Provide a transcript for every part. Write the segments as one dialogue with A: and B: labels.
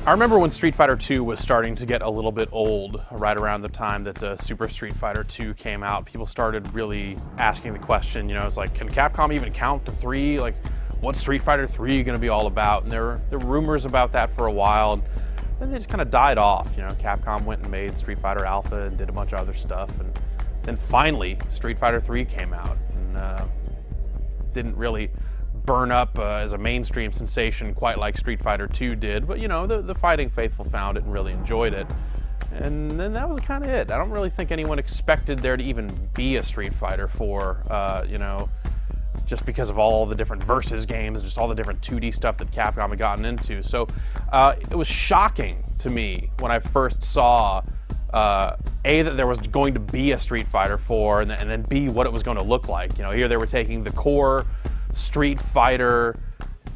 A: I remember when Street Fighter 2 was starting to get a little bit old, right around the time that Super Street Fighter 2 came out. People started really asking the question, you know, it's like, can Capcom even count to 3? Like, what's Street Fighter 3 going to be all about? And there were rumors about that for a while, and then they just kind of died off. You know, Capcom went and made Street Fighter Alpha and did a bunch of other stuff, and then finally Street Fighter 3 came out, and didn't really burn up as a mainstream sensation quite like Street Fighter 2 did, but you know, the fighting faithful found it and really enjoyed it. And then that was kind of it. I don't really think anyone expected there to even be a Street Fighter 4, you know, just because of all the different versus games, just all the different 2D stuff that Capcom had gotten into. So it was shocking to me when I first saw that there was going to be a Street Fighter 4, and then B, what it was going to look like. You know, here they were taking the core Street Fighter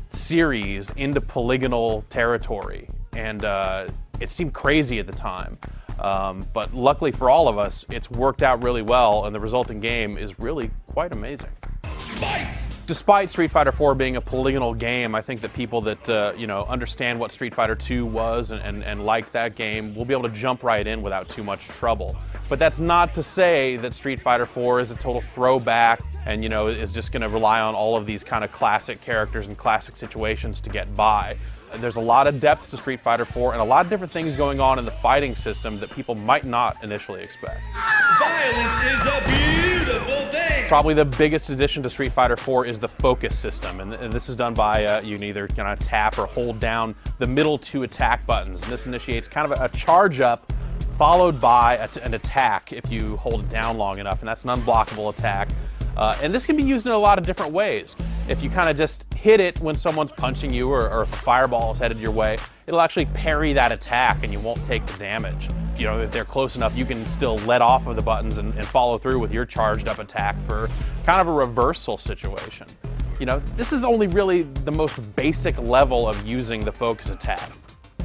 A: series into polygonal territory, and it seemed crazy at the time, but luckily for all of us, it's worked out really well, and the resulting game is really quite amazing. Fight! Despite Street Fighter 4 being a polygonal game, I think that people that you know, understand what Street Fighter 2 was and like that game will be able to jump right in without too much trouble. But that's not to say that Street Fighter 4 is a total throwback and, you know, is just going to rely on all of these kind of classic characters and classic situations to get by. There's a lot of depth to Street Fighter 4 and a lot of different things going on in the fighting system that people might not initially expect.
B: Violence is a beautiful thing!
A: Probably the biggest addition to Street Fighter 4 is the focus system, and this is done by you can either kind of tap or hold down the middle 2 attack buttons, and this initiates kind of a charge up followed by an attack if you hold it down long enough, and that's an unblockable attack. And this can be used in a lot of different ways. If you kind of just hit it when someone's punching you, or if a fireball is headed your way, it'll actually parry that attack and you won't take the damage. You know, if they're close enough, you can still let off of the buttons and follow through with your charged up attack for kind of a reversal situation. You know, this is only really the most basic level of using the focus attack.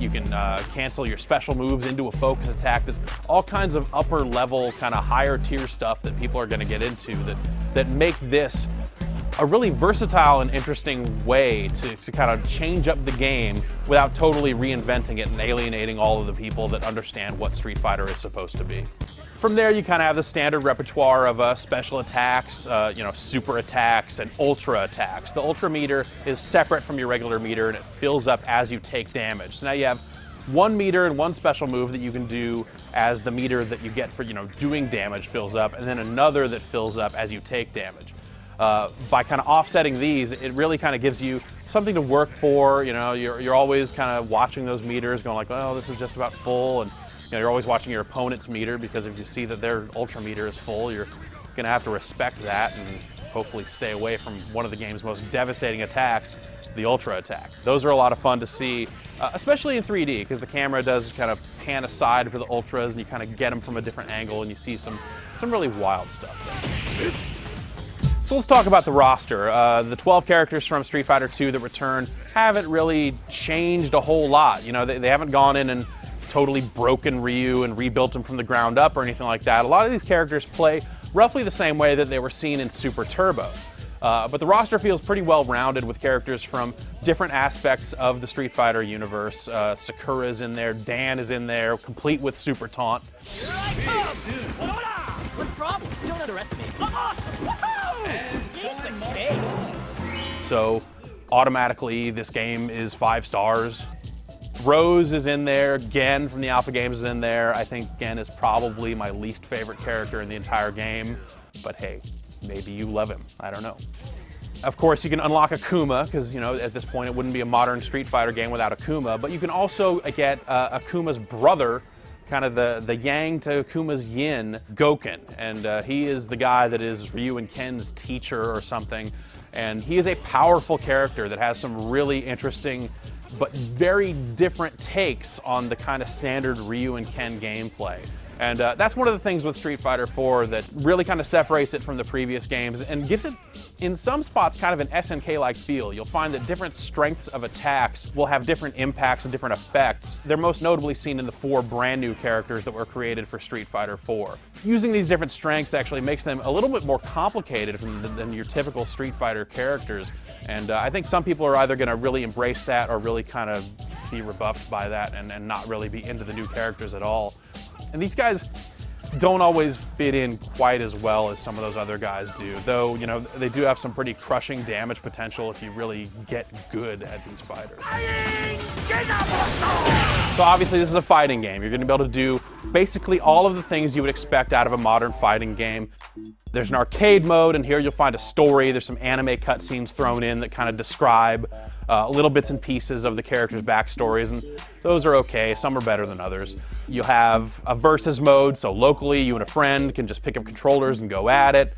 A: You can cancel your special moves into a focus attack. There's all kinds of upper level, kind of higher tier stuff that people are going to get into that make this a really versatile and interesting way to kind of change up the game without totally reinventing it and alienating all of the people that understand what Street Fighter is supposed to be. From there, you kind of have the standard repertoire of special attacks, you know, super attacks, and ultra attacks. The ultra meter is separate from your regular meter, and it fills up as you take damage. So now you have one meter and one special move that you can do as the meter that you get for, you know, doing damage fills up, and then another that fills up as you take damage. By kind of offsetting these, it really kind of gives you something to work for. You know, you're always kind of watching those meters, going like, oh, this is just about full, and you know, you're always watching your opponent's meter, because if you see that their ultra meter is full, you're going to have to respect that and hopefully stay away from one of the game's most devastating attacks, the ultra attack. Those are a lot of fun to see, especially in 3D, because the camera does kind of pan aside for the ultras, and you kind of get them from a different angle, and you see some really wild stuff there. So let's talk about the roster. The 12 characters from Street Fighter 2 that return haven't really changed a whole lot. You know, they haven't gone in and totally broken Ryu and rebuilt him from the ground up or anything like that. A lot of these characters play roughly the same way that they were seen in Super Turbo. But the roster feels pretty well rounded with characters from different aspects of the Street Fighter universe. Sakura's in there, Dan is in there, complete with Super Taunt.
C: What's the problem? Don't underestimate me.
A: So automatically this game is 5 stars. Rose is in there, Gen from the Alpha games is in there. I think Gen is probably my least favorite character in the entire game, but hey, maybe you love him, I don't know. Of course, you can unlock Akuma, because, you know, at this point it wouldn't be a modern Street Fighter game without Akuma, but you can also get Akuma's brother, kind of the yang to Akuma's yin, Gouken, and he is the guy that is Ryu and Ken's teacher or something, and he is a powerful character that has some really interesting but very different takes on the kind of standard Ryu and Ken gameplay. And that's one of the things with Street Fighter 4 that really kind of separates it from the previous games and gives it, in some spots, kind of an SNK-like feel. You'll find that different strengths of attacks will have different impacts and different effects. They're most notably seen in the 4 brand new characters that were created for Street Fighter 4. Using these different strengths actually makes them a little bit more complicated than your typical Street Fighter characters. And I think some people are either going to really embrace that or really kind of be rebuffed by that and not really be into the new characters at all. And these guys don't always fit in quite as well as some of those other guys do, though, you know, they do have some pretty crushing damage potential if you really get good at these fighters. So obviously this is a fighting game. You're going to be able to do basically all of the things you would expect out of a modern fighting game. There's an arcade mode, and here you'll find a story. There's some anime cutscenes thrown in that kind of describe little bits and pieces of the characters' backstories, and those are okay. Some are better than others. You'll have a versus mode, so locally you and a friend can just pick up controllers and go at it.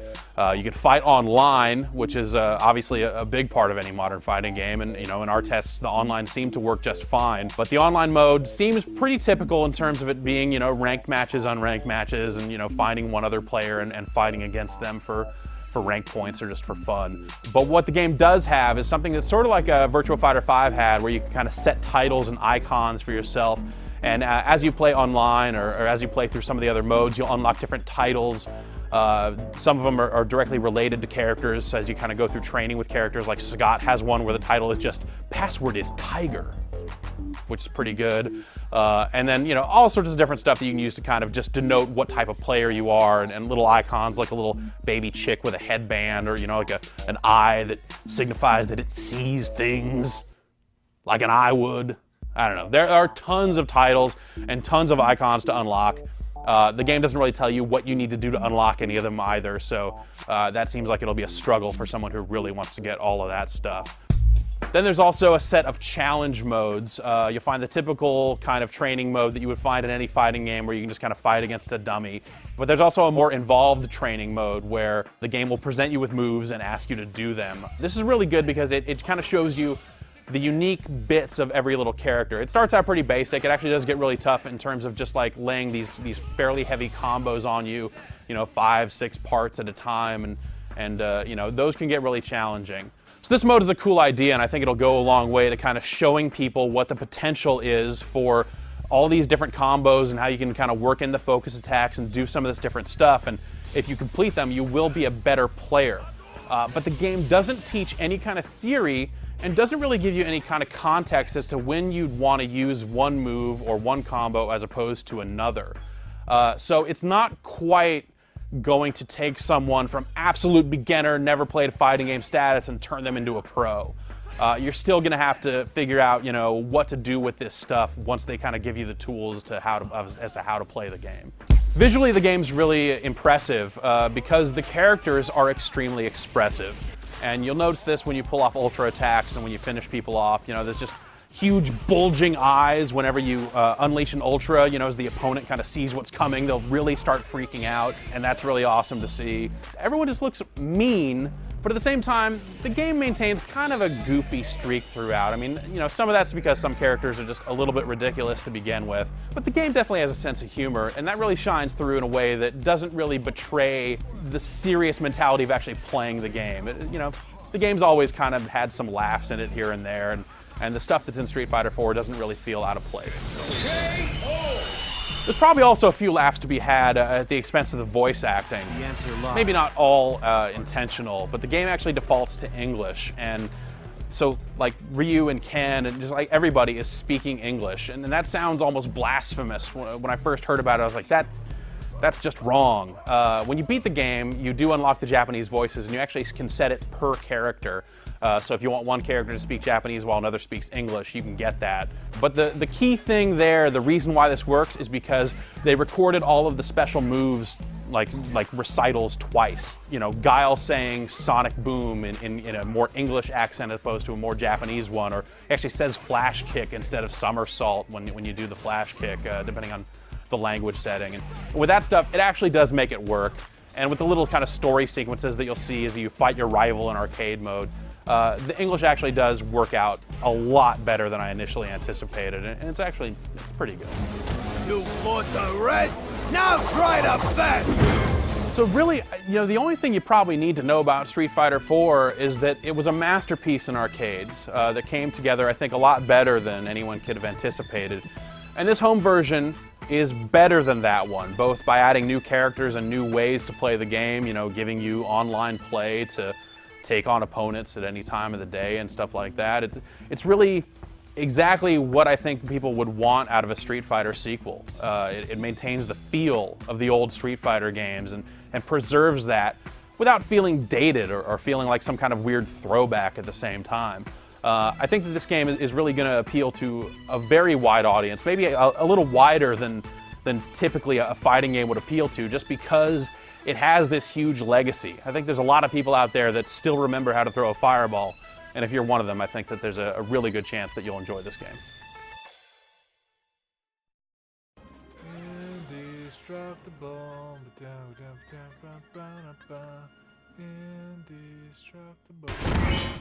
A: You can fight online, which is obviously a big part of any modern fighting game, and you know, in our tests the online seemed to work just fine. But the online mode seems pretty typical in terms of it being, you know, ranked matches, unranked matches, and you know, finding one other player and fighting against them for rank points or just for fun. But what the game does have is something that's sort of like a Virtua Fighter 5 had, where you can kind of set titles and icons for yourself. And as you play online or as you play through some of the other modes, you'll unlock different titles. Some of them are directly related to characters as you kind of go through training with characters. Like Sagat has one where the title is just "Password is Tiger," which is pretty good. And then, you know, all sorts of different stuff that you can use to kind of just denote what type of player you are, and little icons like a little baby chick with a headband, or, you know, like an eye that signifies that it sees things like an eye would. I don't know. There are tons of titles and tons of icons to unlock. The game doesn't really tell you what you need to do to unlock any of them either, so that seems like it'll be a struggle for someone who really wants to get all of that stuff. Then there's also a set of challenge modes. You'll find the typical kind of training mode that you would find in any fighting game, where you can just kind of fight against a dummy. But there's also a more involved training mode where the game will present you with moves and ask you to do them. This is really good because it kind of shows you the unique bits of every little character. It starts out pretty basic. It actually does get really tough in terms of just like laying these fairly heavy combos on you, you know, 5-6 parts at a time, and you know, those can get really challenging. So this mode is a cool idea, and I think it'll go a long way to kind of showing people what the potential is for all these different combos and how you can kind of work in the focus attacks and do some of this different stuff. And if you complete them, you will be a better player. But the game doesn't teach any kind of theory and doesn't really give you any kind of context as to when you'd want to use one move or one combo as opposed to another. So it's not quite going to take someone from absolute beginner, never played a fighting game status and turn them into a pro. You're still going to have to figure out, you know, what to do with this stuff once they kind of give you the tools as to how to play the game. Visually, the game's really impressive because the characters are extremely expressive. And you'll notice this when you pull off ultra attacks and when you finish people off. You know, there's just huge bulging eyes whenever you unleash an ultra. You know, as the opponent kind of sees what's coming, they'll really start freaking out, and that's really awesome to see. Everyone just looks mean, but at the same time, the game maintains kind of a goofy streak throughout. I mean, you know, some of that's because some characters are just a little bit ridiculous to begin with, but the game definitely has a sense of humor, and that really shines through in a way that doesn't really betray the serious mentality of actually playing the game. You know, the game's always kind of had some laughs in it here and there, and the stuff that's in Street Fighter 4 doesn't really feel out of place. There's probably also a few laughs to be had at the expense of the voice acting. Maybe not all intentional, but the game actually defaults to English, and so like Ryu and Ken and just like everybody is speaking English, and that sounds almost blasphemous. When I first heard about it, I was like, that's just wrong. When you beat the game, you do unlock the Japanese voices, and you actually can set it per character. So if you want one character to speak Japanese while another speaks English, you can get that. But the key thing there, the reason why this works, is because they recorded all of the special moves like recitals twice. You know, Guile saying Sonic Boom in a more English accent as opposed to a more Japanese one, or actually says Flash Kick instead of Somersault when you do the Flash Kick, depending on the language setting. And with that stuff, it actually does make it work. And with the little kind of story sequences that you'll see as you fight your rival in arcade mode, the English actually does work out a lot better than I initially anticipated, and it's pretty good.
B: You fought the rest, now try to best!
A: So really, you know, the only thing you probably need to know about Street Fighter 4 is that it was a masterpiece in arcades that came together, I think, a lot better than anyone could have anticipated. And this home version is better than that one, both by adding new characters and new ways to play the game, you know, giving you online play to take on opponents at any time of the day and stuff like that. It's really exactly what I think people would want out of a Street Fighter sequel. It maintains the feel of the old Street Fighter games and preserves that without feeling dated or feeling like some kind of weird throwback at the same time. I think that this game is really going to appeal to a very wide audience, maybe a little wider than typically a fighting game would appeal to, just because it has this huge legacy. I think there's a lot of people out there that still remember how to throw a fireball, and if you're one of them, I think that there's a really good chance that you'll enjoy this game.
D: Indestructible.